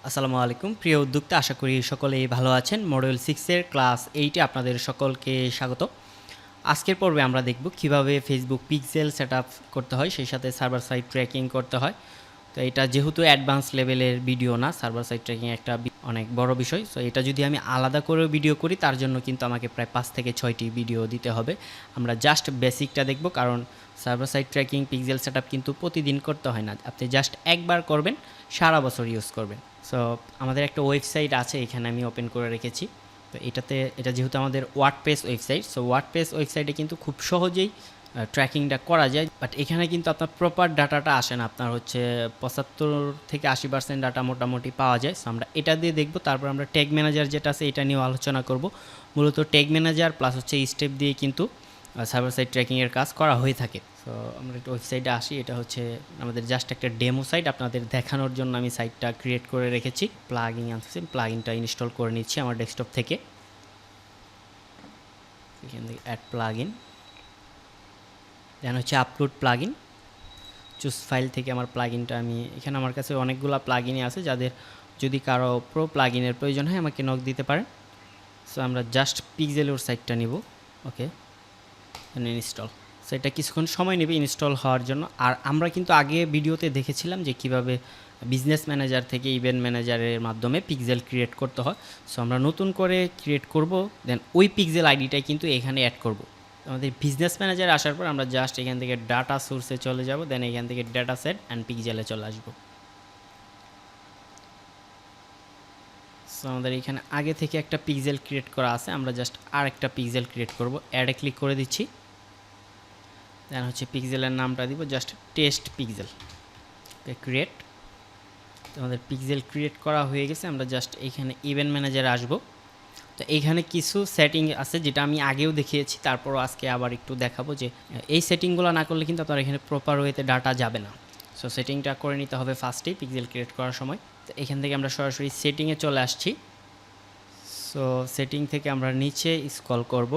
আসসালামু আলাইকুম প্রিয় উদ্যোক্তা, আশা করি সকলেই ভালো আছেন। মডিউল 6 এর ক্লাস 8 এ আপনাদের সকলকে স্বাগত। আজকের পর্বে আমরা দেখব কিভাবে ফেসবুক পিক্সেল সেটআপ করতে হয়, সেই সাথে সার্ভার সাইড ট্র্যাকিং করতে হয়। তো এটা যেহেতু অ্যাডভান্স লেভেলের ভিডিও না, সার্ভার সাইড ট্র্যাকিং একটা অনেক বড় বিষয়। সো এটা যদি আমি আলাদা করে ভিডিও করি তার জন্য কিন্তু আমাকে প্রায় 5 থেকে 6টি ভিডিও দিতে হবে। আমরা জাস্ট বেসিকটা দেখব, কারণ server side tracking pixel setup কিন্তু প্রতিদিন করতে হয় না, আপনি জাস্ট একবার করবেন, সারা বছর ইউজ করবেন। সো আমাদের একটা ওয়েবসাইট আছে, এখানে আমি ওপেন করে রেখেছি। তো এটা যেহেতু আমাদের ওয়ার্ডপ্রেস ওয়েবসাইট, সো ওয়ার্ডপ্রেস ওয়েবসাইটে কিন্তু খুব সহজেই ট্র্যাকিংটা করা যায়, বাট এখানে কিন্তু আপনার প্রপার ডাটাটা আসে না। আপনার হচ্ছে 75 থেকে 80% ডাটা মোটামুটি পাওয়া যায়। সো আমরা এটা দিয়ে দেখব, তারপর আমরা ট্যাগ ম্যানেজার যেটা আছে এটা নিয়েও আলোচনা করব। মূলত ট্যাগ ম্যানেজার প্লাস হচ্ছে স্টেপ দিয়ে কিন্তু সার্ভার সাইড ট্র্যাকিংয়ের কাজ করা হয়ে থাকে। সো আমরা একটা ওয়েবসাইটে আসি, এটা হচ্ছে আমাদের জাস্ট একটা ডেমো সাইট, আপনাদের দেখানোর জন্য আমি সাইটটা ক্রিয়েট করে রেখেছি। প্লাগইন আনছি, প্লাগইনটা ইনস্টল করে নিচ্ছি আমার ডেস্কটপ থেকে। এখান থেকে অ্যাড প্লাগইন, দেন হচ্ছে আপলোড প্লাগইন। চুজ ফাইল থেকে আমার প্লাগইনটা আমি এখানে, আমার কাছে অনেকগুলো প্লাগইনই আছে, যাদের যদি কারো প্রো প্লাগইনের প্রয়োজন হয় আমাকে নক দিতে পারেন। সো আমরা জাস্ট পিক্সেলের সাইটটা নিব। ওকে, ইনস্টল। সো এটা কিছুক্ষণ সময় নেবে ইনস্টল হওয়ার জন্য। আর আমরা কিন্তু আগে ভিডিওতে দেখেছিলাম যে কিভাবে বিজনেস ম্যানেজার থেকে ইভেন্ট ম্যানেজারের মাধ্যমে পিক্সেল ক্রিয়েট করতে হয়। সো আমরা নতুন করে ক্রিয়েট করব, দেন ওই পিক্সেল আইডিটাই কিন্তু এখানে অ্যাড করব। আমাদের বিজনেস ম্যানেজার আসার পর আমরা জাস্ট এখান থেকে ডাটা সোর্সে চলে যাব, দেন এখান থেকে ডাটা সেট অ্যান্ড পিক্সেলে চলে আসবো। সো আমাদের এখানে আগে থেকে একটা পিক্সেল ক্রিয়েট করা আছে, আমরা জাস্ট আর একটা পিক্সেল ক্রিয়েট করব। অ্যাডে ক্লিক করে দিচ্ছি, দেন হচ্ছে পিক্সেলের নামটা দিব জাস্ট টেস্ট পিক্সেল। ক্রিয়েট। আমাদের পিক্সেল ক্রিয়েট করা হয়ে গেছে। আমরা জাস্ট এখানে ইভেন্ট ম্যানেজারে আসব। তো এইখানে কিছু সেটিং আছে যেটা আমি আগেও দেখিয়েছি, তারপরও আজকে আবার একটু দেখাবো যে এই সেটিংগুলো না করলে কিন্তু আপনার এখানে প্রপার ওয়েতে ডাটা যাবে না। সো সেটিংটা করে নিতে হবে ফার্স্টেই পিক্সেল ক্রিয়েট করার সময়। তো এখান থেকে আমরা সরাসরি সেটিংয়ে চলে আসছি। সো সেটিং থেকে আমরা নিচে স্ক্রল করব।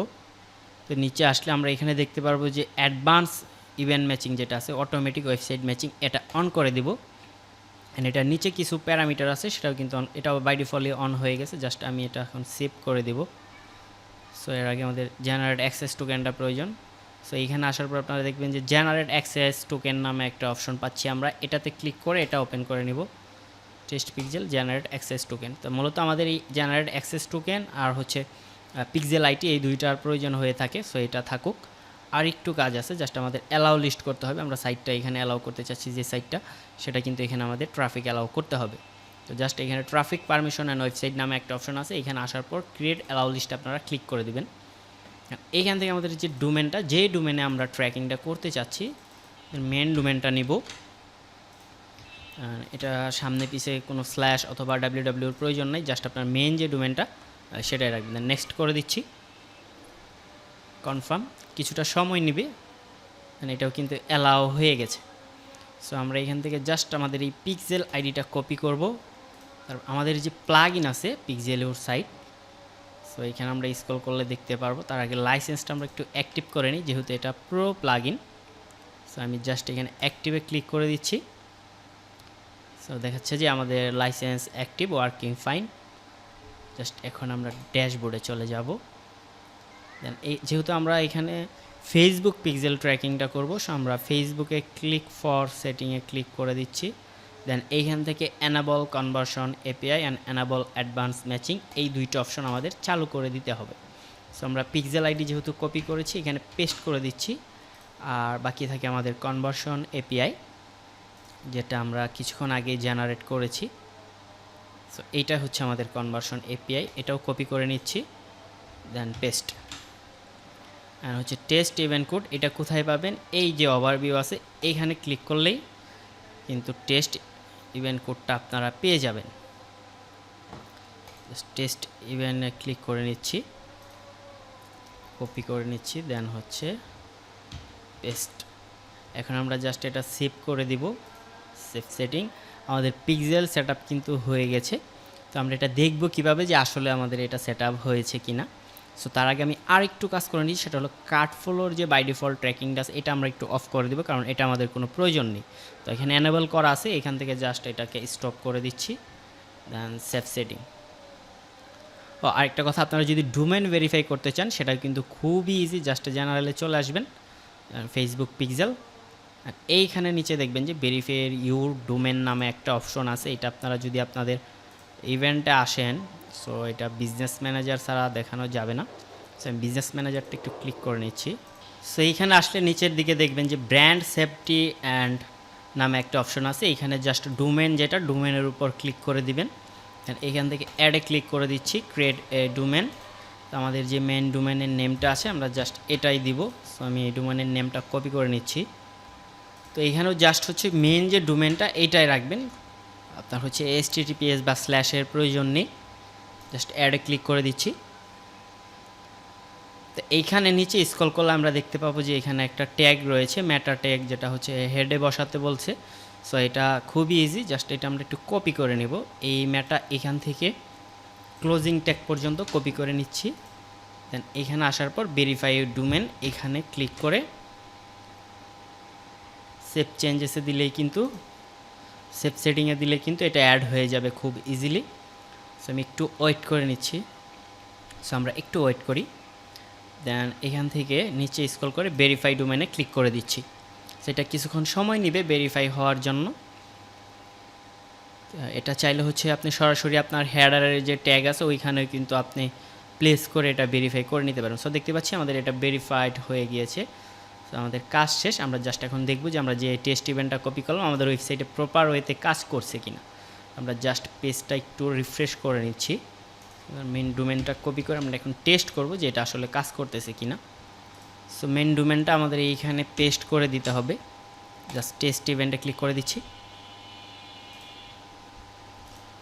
তো নিচে আসলে আমরা এখানে দেখতে পারবো যে অ্যাডভান্স ইভেন্ট ম্যাচিং যেটা আছে, অটোমেটিক ওয়েবসাইট ম্যাচিং, এটা অন করে দিব। এন্ড এটার নিচে কিছু প্যারামিটার আছে, সেটাও কিন্তু এটাও বাই ডিফল্টলি অন হয়ে গেছে। জাস্ট আমি এটা এখন সেভ করে দেব। সো এর আগে আমাদের জেনারেট অ্যাক্সেস টোকেনটা প্রয়োজন। সো এইখানে আসার পর আপনারা দেখবেন যে জেনারেট অ্যাক্সেস টোকেন নামে একটা অপশন পাচ্ছি আমরা, এটাতে ক্লিক করে এটা ওপেন করে নিব। Test pixel generate access token. তো মূলত আমাদের এই জেনারেট অ্যাক্সেস টোকেন আর হচ্ছে পিক্সেল আইটি, এই দুইটার প্রয়োজন হয়ে থাকে। সো এটা থাকুক। আর একটু কাজ আছে, জাস্ট আমাদের অ্যালাউ লিস্ট করতে হবে। আমরা সাইটটা এখানে অ্যালাউ করতে চাচ্ছি, যে সাইটটা সেটা কিন্তু এখানে আমাদের ট্রাফিক অ্যালাউ করতে হবে। তো জাস্ট এখানে ট্রাফিক পারমিশন অ্যান্ড ওয়েবসাইট নামে একটা অপশন আছে, এখানে আসার পর ক্রিয়েট অ্যালাউ লিস্ট আপনারা ক্লিক করে দিবেন। এইখান থেকে আমাদের যে ডোমেনটা, যে ডোমেনে আমরা ট্র্যাকিংটা করতে চাচ্ছি, মেন ডোমেনটা নিব। এটা সামনে পিছে কোনো স্ল্যাশ অথবা ডাব্লিউডাব্লিউর প্রয়োজন নেই, জাস্ট আপনার মেন যে ডোমেনটা সেটাই রাখবেন। নেক্সট করে দিচ্ছি, কনফার্ম। কিছুটা সময় নেবে, এটাও কিন্তু অ্যালাউ হয়ে গেছে। সো আমরা এখান থেকে জাস্ট আমাদের এই পিক্সেল আইডিটা কপি করব। তারপর আমাদের যে প্লাগইন আছে পিক্সেলের সাইট, সো এখানে আমরা স্ক্রল করলে দেখতে পারবো। তার আগে লাইসেন্সটা আমরা একটু অ্যাক্টিভ করে নিই, যেহেতু এটা প্রো প্লাগইন। সো আমি জাস্ট এখানে অ্যাক্টিভে ক্লিক করে দিচ্ছি। সো দেখাচ্ছে যে আমাদের licence active, working fine. Just এখন আমরা ড্যাশবোর্ডে চলে যাব। দেন যেহেতু আমরা এখানে ফেসবুক পিক্সেল ট্র্যাকিংটা করব, সো আমরা ফেসবুকে ক্লিক ফর সেটিংয়ে ক্লিক করে দিচ্ছি। দেন এইখান থেকে enable conversion API and enable advance matching, এই দুইটা অপশন আমাদের চালু করে দিতে হবে। সো আমরা পিক্সেল আইডি যেহেতু কপি করেছি, এখানে পেস্ট করে দিচ্ছি। আর বাকি থাকে আমাদের কনভার্সন এপিআই, যেটা আমরা কিছুক্ষণ আগে জেনারেট করেছি। সো এইটা হচ্ছে আমাদের কনভার্সন এপিআই, এটাও কপি করে নিচ্ছি। দেন পেস্ট। আর হচ্ছে টেস্ট ইভেন্ট কোড, এটা কোথায় পাবেন, এই যে ওভারভিউ আছে এইখানে ক্লিক করলেই কিন্তু টেস্ট ইভেন্ট কোডটা আপনারা পেয়ে যাবেন। টেস্ট ইভেন্টে ক্লিক করে নিচ্ছি, কপি করে নিচ্ছি, দেন হচ্ছে পেস্ট। এখন আমরা জাস্ট এটা সেভ করে দিব। সেভ সেটিং, আমাদের পিক্সেল সেটআপ কিন্তু হয়ে গেছে। তো আমরা এটা দেখব কিভাবে যে আসলে আমাদের এটা সেটআপ হয়েছে কিনা। সো তার আগে আমি আর একটু কাজ করে নিই, সেটা হলো কার্ট ফলোর যে বাই ডিফল্ট ট্র্যাকিংটা আছে এটা আমরা একটু অফ করে দেবো, কারণ এটা আমাদের কোনো প্রয়োজন নেই। তো এখানে এনেবল করা আছে, এখান থেকে জাস্ট এটাকে স্টপ করে দিচ্ছি। দেন সেভ সেটিং। ও আরেকটা কথা, আপনারা যদি ডোমেন ভেরিফাই করতে চান সেটা কিন্তু খুবই ইজি, জাস্ট জেনারেলে চলে আসবেন, ফেসবুক পিক্সেল, আর এইখানে নিচে দেখবেন যে ভেরিফাই ইউর ডোমেন নামে একটা অপশন আছে। এটা আপনারা যদি আপনাদের ইভেন্টে আসেন, সো এটা বিজনেস ম্যানেজার ছাড়া দেখানো যাবে না। সো আমি বিজনেস ম্যানেজারটা একটু ক্লিক করে নিচ্ছি। সো এইখানে আসলে নিচের দিকে দেখবেন যে ব্র্যান্ড সেফটি অ্যান্ড নামে একটা অপশন আছে। এইখানে জাস্ট ডোমেন, যেটা ডোমেনের উপর ক্লিক করে দিবেন। এখান থেকে অ্যাডে ক্লিক করে দিচ্ছি, ক্রিয়েট এ ডোমেন। তো আমাদের যে মেন ডোমেনের নেমটা আছে আমরা জাস্ট এটাই দিব। সো আমি এই ডোমেনের নেমটা কপি করে নিচ্ছি। তো এইখানেও জাস্ট হচ্ছে মেন যে ডোমেনটা এইটাই রাখবেন, আপনার হচ্ছে HTTPS বা স্ল্যাশের প্রয়োজন নেই। জাস্ট অ্যাডে ক্লিক করে দিচ্ছি। তো এইখানে নিচে স্ক্রল করলে আমরা দেখতে পাবো যে এখানে একটা ট্যাগ রয়েছে, মেটা ট্যাগ, যেটা হচ্ছে হেডে বসাতে বলছে। সো এটা খুবই ইজি, জাস্ট এটা আমরা একটু কপি করে নেব। এই মেটা এখান থেকে ক্লোজিং ট্যাগ পর্যন্ত কপি করে নিচ্ছি। দেন এখানে আসার পর ভেরিফাই ডোমেন এখানে ক্লিক করে সেভ চেঞ্জেসে দিলেই কিন্তু, সেভ সেটিংয়ে দিলে কিন্তু এটা অ্যাড হয়ে যাবে খুব ইজিলি। সো আমি একটু ওয়েট করে নিচ্ছি। সো আমরা একটু ওয়েট করি। দেন এখান থেকে নিচে স্ক্রল করে ভেরিফাই ডোমেনে ক্লিক করে দিচ্ছি। সেটা কিছুক্ষণ সময় নেবে ভেরিফাই হওয়ার জন্য। এটা চাইলে হচ্ছে আপনি সরাসরি আপনার হেডারের যে ট্যাগ আছে ওইখানেও কিন্তু আপনি প্লেস করে এটা ভেরিফাই করে নিতে পারেন। সো দেখতে পাচ্ছি আমাদের এটা ভেরিফাইড হয়ে গিয়েছে। তো আমাদের কাজ শেষ। আমরা জাস্ট এখন দেখব যে আমরা যে টেস্ট ইভেন্টটা কপি করলাম আমাদের ওয়েবসাইটে প্রপার ওয়েতে কাজ করছে কিনা। আমরা জাস্ট পেজটা একটু রিফ্রেশ করে নিচ্ছি। মেন ডোমেনটা কপি করে আমরা এখন টেস্ট করব যে এটা আসলে কাজ করতেছে কিনা। সো মেন ডোমেনটা আমাদের এইখানে পেস্ট করে দিতে হবে। জাস্ট টেস্ট ইভেন্টে ক্লিক করে দিচ্ছি।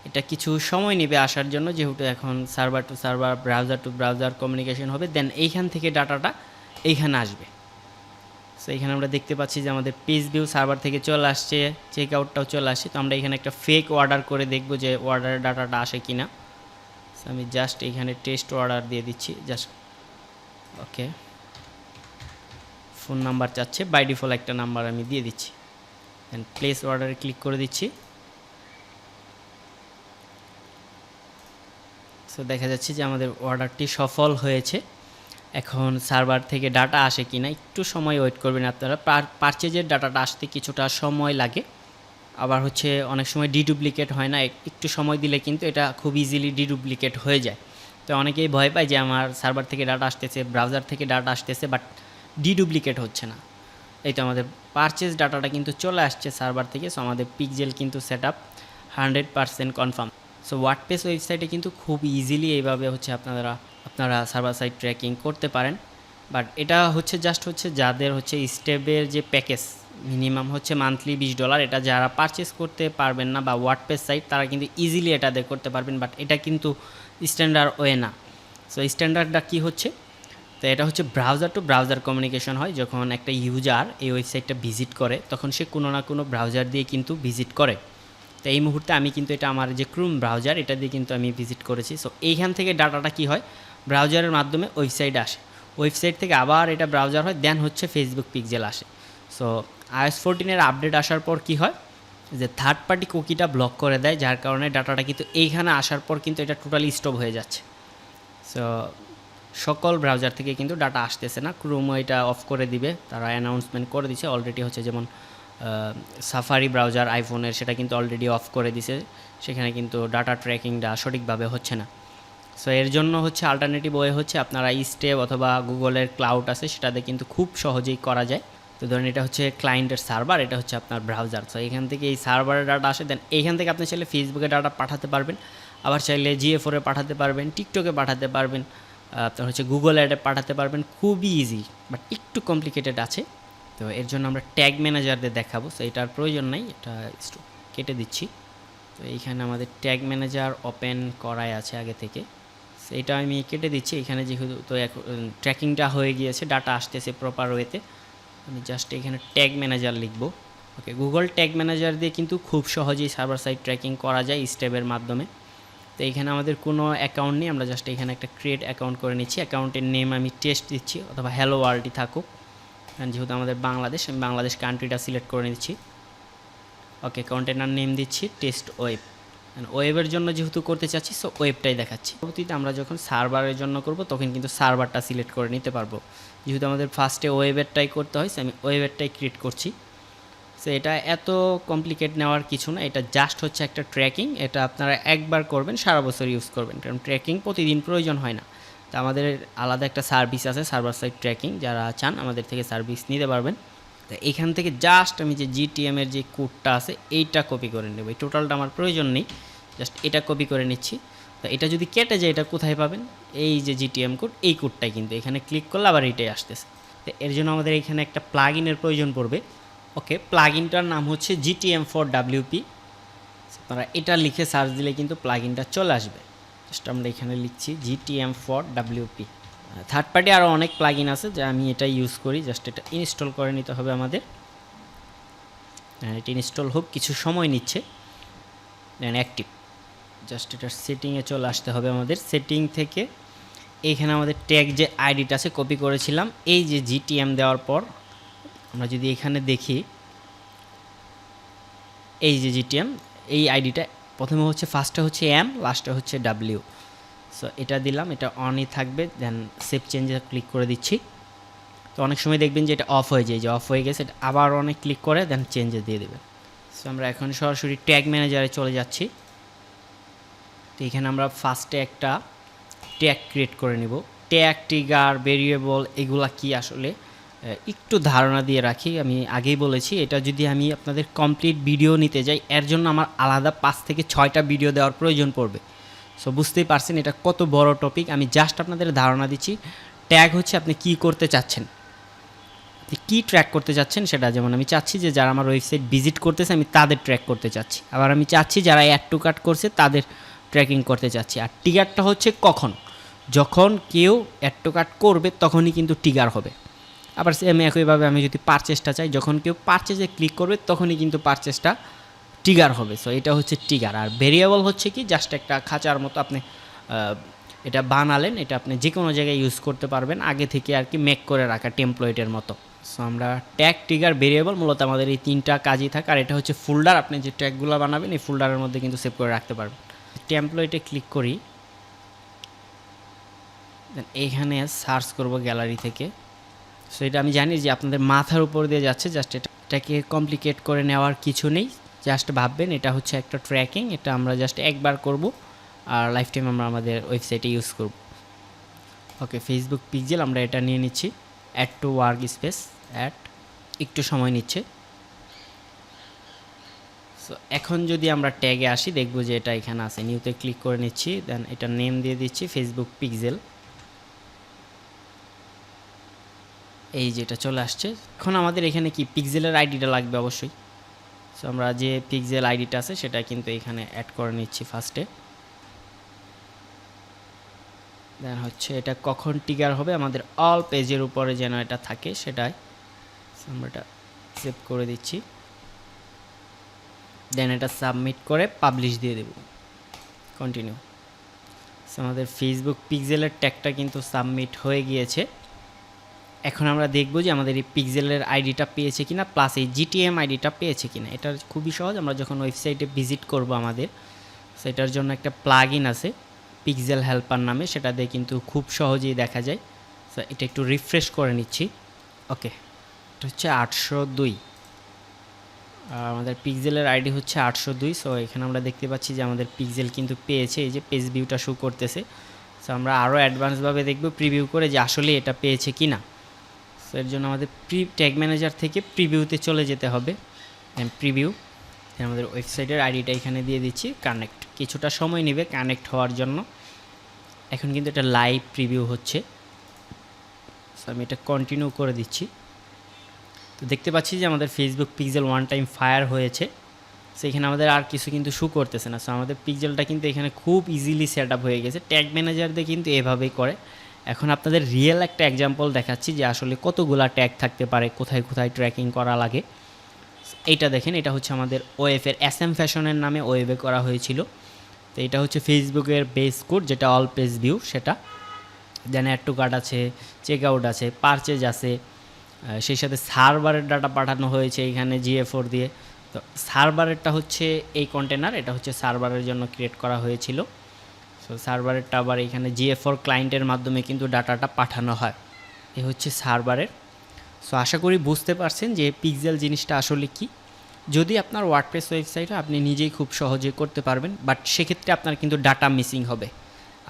এটা কিছু সময় নেবে আসার জন্য, যেহেতু এখন server to server, browser to browser communication হবে। দেন এইখান থেকে ডাটাটা এইখানে আসবে। সো এখানে আমরা দেখতে পাচ্ছি যে আমাদের পেজ ভিউ সার্ভার থেকে চলে আসছে, চেক আউটটাও চলে আসছে। তো আমরা এখানে একটা ফেক অর্ডার করে দেখব যে অর্ডারের ডাটাটা আসে কিনা। সো আমি জাস্ট এখানে টেস্ট অর্ডার দিয়ে দিচ্ছি, জাস্ট ওকে। ফোন নাম্বার চাচ্ছে, বাই ডিফল্ট একটা নাম্বার আমি দিয়ে দিচ্ছি। দেন প্লেস অর্ডারে ক্লিক করে দিচ্ছি। সো দেখা যাচ্ছে যে আমাদের অর্ডারটি সফল হয়েছে। এখন সার্ভার থেকে ডাটা আসে কিনা একটু সময় ওয়েট করবেন আপনারা। পারচেজের ডাটাটা আসতে কিছুটা সময় লাগে, আবার হচ্ছে অনেক সময় ডিডুপ্লিকেট হয় না। একটু সময় দিলে কিন্তু এটা খুব ইজিলি ডিডুপ্লিকেট হয়ে যায়। তো অনেকেই ভয় পায় যে আমার সার্ভার থেকে ডাটা আসতেছে, ব্রাউজার থেকে ডাটা আসতেছে, বাট ডিডুপ্লিকেট হচ্ছে না। এই তো আমাদের পারচেজ ডাটাটা কিন্তু চলে আসছে সার্ভার থেকে। সো আমাদের পিক্সেল কিন্তু set up 100% confirm. So WordPress ওয়েবসাইটে কিন্তু খুব ইজিলি এইভাবে হচ্ছে আপনারা সার্ভার সাইড ট্র্যাকিং করতে পারেন। বাট এটা হচ্ছে জাস্ট হচ্ছে যাদের হচ্ছে স্টেপের যে প্যাকেজ মিনিমাম হচ্ছে মান্থলি $20, এটা যারা পারচেস করতে পারবেন না বা ওয়ার্ডপ্রেস সাইট তারা কিন্তু ইজিলি এটা দিয়ে করতে পারবেন। বাট এটা কিন্তু স্ট্যান্ডার্ড ওয়ে না। সো স্ট্যান্ডার্ডটা কী হচ্ছে, তো এটা হচ্ছে ব্রাউজার টু ব্রাউজার কমিউনিকেশন হয়। যখন একটা ইউজার এই ওয়েবসাইটটা ভিজিট করে তখন সে কোনো না কোনো ব্রাউজার দিয়ে কিন্তু ভিজিট করে। তো এই মুহূর্তে আমি কিন্তু এটা আমার যে ক্রোম ব্রাউজার এটা দিয়ে কিন্তু আমি ভিজিট করেছি। সো এইখান থেকে ডাটাটা কি হয়, ব্রাউজারের মাধ্যমে ওয়েবসাইটে আসে, ওয়েবসাইট থেকে আবার এটা ব্রাউজার হয়, দেন হচ্ছে ফেসবুক পিক্সেল আসে। সো iOS 14 আপডেট আসার পর কি হয় যে থার্ড পার্টি কুকিটা ব্লক করে দেয়, যার কারণে ডাটাটা কিন্তু এইখানে আসার পর কিন্তু এটা টোটালি স্টপ হয়ে যাচ্ছে। সো সকল ব্রাউজার থেকে কিন্তু ডাটা আসতেছে না, ক্রোমও এটা অফ করে দিবে, তারা অ্যানাউন্সমেন্ট করে দিছে অলরেডি। হচ্ছে যেমন সাফারি ব্রাউজার আইফোনের সেটা কিন্তু অলরেডি অফ করে দিছে, সেখানে কিন্তু ডাটা ট্র্যাকিংটা সঠিকভাবে হচ্ছে না। সো এর জন্য হচ্ছে অল্টারনেটিভ ওয়ে হচ্ছে আপনারা স্টেপ অথবা গুগলের ক্লাউড আছে সেটাতে কিন্তু খুব সহজেই করা যায়। তো ধরেন এটা হচ্ছে ক্লায়েন্টের সার্ভার, এটা হচ্ছে আপনার ব্রাউজার। সো এখান থেকে এই সার্ভারের ডাটা আসে, দেন এইখান থেকে আপনি চাইলে ফেসবুকে ডাটা পাঠাতে পারবেন, আবার চাইলে GA4-এ পাঠাতে পারবেন, টিকটকে পাঠাতে পারবেন, আপনার হচ্ছে গুগল অ্যাডে পাঠাতে পারবেন। খুবই ইজি, বাট একটু কমপ্লিকেটেড আছে। তো এর জন্য আমরা ট্যাগ ম্যানেজারদের দেখাবো। সো এটার প্রয়োজন নাই, এটা কেটে দিচ্ছি। তো এইখানে আমাদের ট্যাগ ম্যানেজার ওপেন করাই আছে আগে থেকে, সো এটা আমি কেটে দিচ্ছি। এখানে যেহেতু তো ট্র্যাকিংটা হয়ে গিয়েছে, ডাটা আসতেছে প্রপার ওয়েতে, আমি জাস্ট এখানে ট্যাগ ম্যানেজার লিখব। ওকে, গুগল ট্যাগ ম্যানেজার দিয়ে কিন্তু খুব সহজেই সার্ভার সাইড ট্র্যাকিং করা যায় স্টেপের মাধ্যমে। তো এইখানে আমাদের কোনো অ্যাকাউন্ট নেই, আমরা জাস্ট এখানে একটা ক্রিয়েট অ্যাকাউন্ট করে নিচ্ছি। অ্যাকাউন্টের নেম আমি টেস্ট দিচ্ছি অথবা হ্যালো ওয়ার্ল্ডই থাকুক, কারণ যেহেতু আমাদের বাংলাদেশ, আমি বাংলাদেশ কান্ট্রিটা সিলেক্ট করে নিচ্ছি। ওকে, কন্টেনার নেম দিচ্ছি টেস্ট ওয়েব। ওয়েবের জন্য যেহেতু করতে চাচ্ছি সো ওয়েবটাই দেখাচ্ছি। পরবর্তীতে আমরা যখন সার্ভারের জন্য করব তখন কিন্তু সার্ভারটা সিলেক্ট করে নিতে পারবো। যেহেতু আমাদের ফার্স্টে ওয়েবেরটাই করতে হয় সো আমি ওয়েবেরটাই ক্রিয়েট করছি। সো এটা এত কমপ্লিকেট নেওয়ার কিছু না, এটা জাস্ট হচ্ছে একটা ট্র্যাকিং। এটা আপনারা একবার করবেন, সারা বছর ইউজ করবেন, কারণ ট্র্যাকিং প্রতিদিন প্রয়োজন হয় না। তো আমাদের আলাদা একটা সার্ভিস আছে সার্ভার সাইড ট্র্যাকিং, যারা চান আমাদের থেকে সার্ভিস নিতে পারবেন। তো এখান থেকে জাস্ট আমি যে জিটিএমের যে কোডটা আছে এইটা কপি করে নেব। এই টোটালটা আমার প্রয়োজন নেই, জাস্ট এটা কপি করে নিচ্ছি। তো এটা যদি কেটে যায় এটা কোথায় পাবেন, এই যে জিটিএম কোড, এই কোডটাই কিন্তু এখানে ক্লিক করলে আবার এইটাই আসতেছে। তো এর জন্য আমাদের এখানে একটা প্লাগ ইনের প্রয়োজন পড়বে। ওকে, প্লাগ ইনটার নাম হচ্ছে GTM4WP। আপনারা এটা লিখে সার্চ দিলে কিন্তু প্লাগ ইনটা চলে আসবে। জাস্ট আমরা এখানে লিখছি GTM4WP। থার্ড পার্টি আরও অনেক প্লাগ ইন আছে যা আমি এটা ইউজ করি, জাস্ট এটা ইনস্টল করে নিতে হবে আমাদের। এটা ইনস্টল হোক, কিছু সময় নিচ্ছে। দেন অ্যাক্টিভ, জাস্ট এটার সেটিংয়ে চলে আসতে হবে আমাদের। সেটিং থেকে এইখানে আমাদের ট্যাগ যে আইডিটা আছে কপি করেছিলাম, এই যে GTM দেওয়ার পর আমরা যদি এখানে দেখি, এই যে GTM এই আইডিটা প্রথমে হচ্ছে ফার্স্টে হচ্ছে M, লাস্টে হচ্ছে W। সো এটা দিলাম, এটা অনই থাকবে। দেন সেভ চেঞ্জে ক্লিক করে দিচ্ছি। তো অনেক সময় দেখবেন যে এটা অফ হয়ে যায়, যে অফ হয়ে গেছে, এটা আবার অনেক ক্লিক করে দেন চেঞ্জে দিয়ে দেবেন। সো আমরা এখন সরাসরি ট্যাগ ম্যানেজারে চলে যাচ্ছি। তো এখানে আমরা ফার্স্টে একটা ট্যাগ ক্রিয়েট করে নিব। ট্যাগ, ট্রিগার, ভেরিয়েবল এগুলা কি আসলে একটু ধারণা দিয়ে রাখি। আমি আগেই বলেছি এটা যদি আমি আপনাদের কমপ্লিট ভিডিও নিতে যাই এর জন্য আমার আলাদা 5 থেকে 6টা ভিডিও দেওয়ার প্রয়োজন পড়বে। সো বুঝতেই পারছেন এটা কত বড় টপিক। আমি জাস্ট আপনাদের ধারণা দিচ্ছি। ট্যাগ হচ্ছে আপনি কি করতে চাচ্ছেন, আপনি কী ট্র্যাক করতে চাচ্ছেন সেটা। যেমন আমি চাচ্ছি যে যারা আমার ওয়েবসাইট ভিজিট করতেছে আমি তাদের ট্র্যাক করতে চাচ্ছি, আবার আমি চাচ্ছি যারা অ্যাড টু কার্ট করছে তাদের ট্র্যাকিং করতে চাচ্ছি। আর ট্রিগারটা হচ্ছে কখন, যখন কেউ অ্যাড টু কার্ট করবে তখনই কিন্তু ট্রিগার হবে। আবার সেম একইভাবে আমি যদি পারচেসটা চাই, যখন কেউ পারচেসে ক্লিক করবে তখনই কিন্তু পারচেসটা ট্রিগার হবে। সো এটা হচ্ছে ট্রিগার। আর ভেরিয়েবল হচ্ছে কি, জাস্ট একটা খাঁচার মতো আপনি এটা বানালেন, এটা আপনি যে কোনো জায়গায় ইউজ করতে পারবেন, আগে থেকে আর কি মেক করে রাখা টেমপ্লেটের মতো। সো আমরা ট্যাগ, ট্রিগার, ভেরিয়েবল মূলত আমাদের এই 3টা কাজই থাকে। আর এটা হচ্ছে ফোল্ডার, আপনি যে ট্যাগগুলো বানাবেন এই ফোল্ডারের মধ্যে কিন্তু সেভ করে রাখতে পারবেন। টেমপ্লেটে ক্লিক করি, দেন এইখানে সার্চ করব গ্যালারি থেকে। সো এটা আমি জানি যে আপনাদের মাথার উপর দিয়ে যাচ্ছে, জাস্ট এটাকে কমপ্লিকেট করে নেওয়ার কিছু নেই। জাস্ট ভাববেন এটা হচ্ছে একটা ট্র্যাকিং, এটা আমরা জাস্ট একবার করব আর লাইফ টাইম আমরা আমাদের ওয়েবসাইটে ইউজ করব। ওকে, ফেসবুক পিক্সেল আমরা এটা নিয়ে নিচ্ছি। Add to work space, add, একটু সময় নিচ্ছে। সো এখন যদি আমরা ট্যাগে আসি দেখব যে এটা এখানে আছে। নিউতে ক্লিক করে নিচ্ছি, দেন এটা নেম দিয়ে দিচ্ছি ফেসবুক পিক্সেল। এই যেটা চলে আসছে। এখন আমাদের এখানে কি পিক্সেলের আইডিটা লাগবে অবশ্যই। সো আমরা যে পিক্সেল আইডিটা আছে সেটা কিন্তু এখানে অ্যাড করে নিচ্ছি ফার্স্টে। দেন হচ্ছে এটা কখন ট্রিগার হবে আমাদের অল পেজের উপরে যেন এটা থাকে সেটাই। সো আমরা এটা সেভ করে দিচ্ছি। দেন এটা সাবমিট করে পাবলিশ দিয়ে দেব, কন্টিনিউ। সো আমাদের ফেসবুক পিক্সেলের ট্যাগটা কিন্তু সাবমিট হয়ে গিয়েছে। এখন আমরা দেখব যে আমাদের এই পিক্সেলের আইডিটা পেয়েছে কিনা, প্লাস এই জিটিএম আইডিটা পেয়েছে কিনা। এটা খুবই সহজ। আমরা যখন ওয়েবসাইটে ভিজিট করব আমাদের, সেটার জন্য একটা প্লাগ ইন আছে পিক্সেল হেল্পার নামে, সেটা দিয়ে কিন্তু খুব সহজেই দেখা যায়। সো এটা একটু রিফ্রেশ করে নিচ্ছি। ওকে, এটা হচ্ছে 802, আর আমাদের পিক্সেলের আইডি হচ্ছে 802। সো এখানে আমরা দেখতে পাচ্ছি যে আমাদের পিক্সেল কিন্তু পেয়েছে, এই যে পেজ ভিউটা শো করতেছে। সো আমরা আরও অ্যাডভান্সভাবে দেখব প্রিভিউ করে যে আসলে এটা পেয়েছে কি না। সো এর জন্য আমাদের ট্যাগ ম্যানেজার থেকে প্রিভিউতে চলে যেতে হবে। দেন প্রিভিউ, আমাদের ওয়েবসাইটের আইডিটা এখানে দিয়ে দিচ্ছি। কানেক্ট, কিছুটা সময় নেবে কানেক্ট হওয়ার জন্য। এখন কিন্তু এটা লাইভ প্রিভিউ হচ্ছে। সো আমি এটা কন্টিনিউ করে দিচ্ছি। তো দেখতে পাচ্ছি যে আমাদের Facebook pixel one time fire হয়েছে। সো এখানে আমাদের আর কিছু কিন্তু শো করতেছে না। সো আমাদের পিক্সেলটা কিন্তু এখানে খুব ইজিলি সেট আপ হয়ে গেছে। ট্যাগ ম্যানেজার দিয়ে কিন্তু এভাবেই করে। এখন আপনাদের রিয়েল একটা এক্সাম্পল দেখাচ্ছি যে আসলে কতগুলা ট্যাগ থাকতে পারে, কোথায় কোথায় ট্র্যাকিং করা লাগে। এইটা দেখেন, এটা হচ্ছে আমাদের ওয়েবের SM ফ্যাশনের নামে ওয়েবে করা হয়েছিল। তো এটা হচ্ছে ফেসবুকের বেস কোড, যেটা অল পেজ ভিউ সেটা। দেন অ্যাড টু কার্ট আছে, চেক আউট আছে, পারচেজ আছে, সেই সাথে সার্ভারের ডাটা পাঠানো হয়েছে এখানে GA4 দিয়ে। তো তো সার্ভারেরটা হচ্ছে এই কন্টেনার, এটা হচ্ছে সার্ভারের জন্য ক্রিয়েট করা হয়েছিল। সো সার্ভারেরটা আবার এখানে GA4 ক্লায়েন্টের মাধ্যমে কিন্তু ডাটাটা পাঠানো হয়। এ হচ্ছে সার্ভারের। সো আশা করি বুঝতে পারছেন যে পিক্সেল জিনিসটা আসলে কি। যদি আপনার ওয়ার্ডপ্রেস ওয়েবসাইটে আপনি নিজেই খুব সহজে করতে পারবেন, বাট সেক্ষেত্রে আপনার কিন্তু ডাটা মিসিং হবে।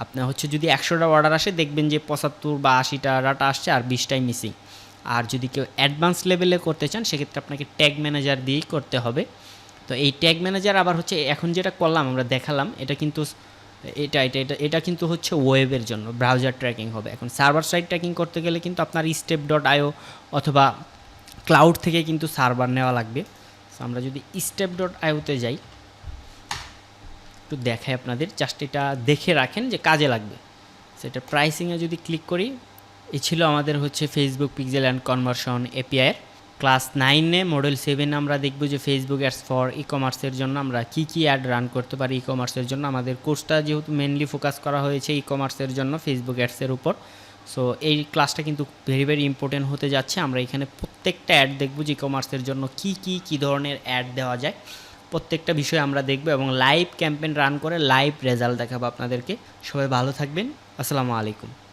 আপনার হচ্ছে যদি 100টা অর্ডার আসে, দেখবেন যে 75 বা 80টা ডাটা আসছে আর 20টাই মিসিং। আর যদি কেউ অ্যাডভান্স লেভেলে করতে চান, সেক্ষেত্রে আপনাকে ট্যাগ ম্যানেজার দিয়েই করতে হবে। তো এই ট্যাগ ম্যানেজার আবার হচ্ছে এখন যেটা করলাম আমরা দেখালাম, এটা কিন্তু এটা কিন্তু হচ্ছে ওয়েবের জন্য, ব্রাউজার ট্র্যাকিং হবে। এখন সার্ভার সাইড ট্র্যাকিং করতে গেলে কিন্তু আপনার step.io অথবা ক্লাউড থেকে কিন্তু সার্ভার নেওয়া লাগবে। সো আমরা যদি step.io-তে যাই, একটু দেখাই আপনাদের, জাস্ট এটা দেখে রাখেন যে কাজে লাগবে। সেটা প্রাইসিংয়ে যদি ক্লিক করি, এই ছিল আমাদের হচ্ছে Facebook pixel and conversion API. Class 9-এ মডেল 7 আমরা দেখব যে ফেসবুক অ্যাডস ফর ই কমার্সের জন্য আমরা কী কী অ্যাড রান করতে পারি ই কমার্সের জন্য। আমাদের কোর্সটা যেহেতু মেনলি ফোকাস করা হয়েছে ই কমার্সের জন্য, ফেসবুক অ্যাডসের উপর। সো এই ক্লাসটা কিন্তু ভেরি ভেরি ইম্পর্টেন্ট হতে যাচ্ছে। আমরা এখানে প্রত্যেকটা অ্যাড দেখব যে ই কমার্সের জন্য কী ধরনের অ্যাড দেওয়া যায়, প্রত্যেকটা বিষয় আমরা দেখব এবং লাইভ ক্যাম্পেইন রান করে লাইভ রেজাল্ট দেখাবো আপনাদেরকে। সবাই ভালো থাকবেন, আসসালামু আলাইকুম।